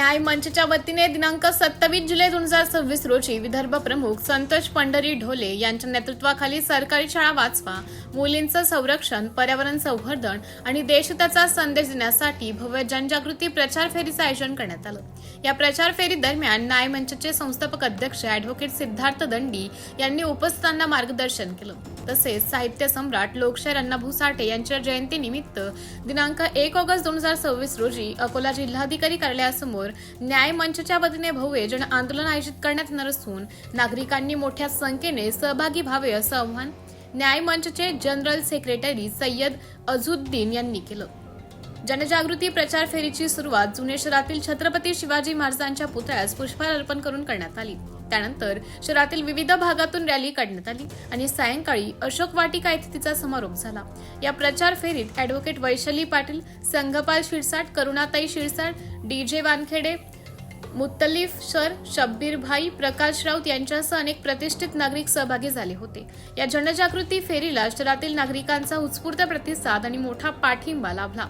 न्याय मंचच्या वतीने दिनांक 27 जुलै 2026 रोजी विदर्भ प्रमुख संतोष पंढरी ढोले यांच्या नेतृत्वाखाली सरकारी शाळा वाचवा, मुलींचं संरक्षण, पर्यावरण संवर्धन आणि देशहिताचा संदेश देण्यासाठी भव्य जनजागृती प्रचार फेरीचं आयोजन करण्यात आलं। या प्रचार फेरी दरम्यान न्याय मंचचे संस्थापक अध्यक्ष ॲडव्होकेट सिद्धार्थ दंडी यांनी उपस्थितांना मार्गदर्शन केलं। तसेच साहित्य सम्राट लोकशाहीर अण्णाभाऊ साठे यांच्या जयंतीनिमित्त दिनांक 1 ऑगस्ट 2026 रोजी अकोला जिल्हाधिकारी कार्यालयासमोर न्याय मंचच्या वतीने भव्य जन आंदोलन आयोजित करण्यात येणार असून नागरिकांनी मोठ्या संख्येने सहभागी व्हावे असं आवाहन न्याय मंचचे जनरल सेक्रेटरी सय्यद अझुद्दीन यांनी केलं। जनजागृती प्रचार फेरीची सुरुवात जुने शहरातील छत्रपती शिवाजी महाराजांच्या पुतळ्यास पुष्पहार अर्पण करून करण्यात आली। त्यानंतर शहरातील विविध भागातून रॅली काढण्यात आली आणि सायंकाळी अशोक वाटिका येथे तिचा समारोप झाला। या प्रचार फेरीत ॲडव्होकेट वैशाली पाटील, संघपाल शिरसाट, करुणाताई शिरसाट, डीजे वानखेडे, मुत्तलिफ सर, शब्बीर भाई, प्रकाश राऊत यांच्यासह अनेक प्रतिष्ठित नागरिक सहभागी झाले होते। या जनजागृती फेरीला शहरातील नागरिकांचा उत्स्फूर्त प्रतिसाद आणि मोठा पाठिंबा लाभला।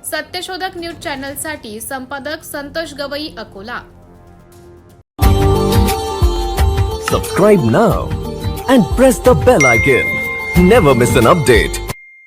सत्यशोधक न्यूज चॅनलसाठी संपादक Santosh Gavai, Akola. Subscribe now and press the bell icon. Never miss an update.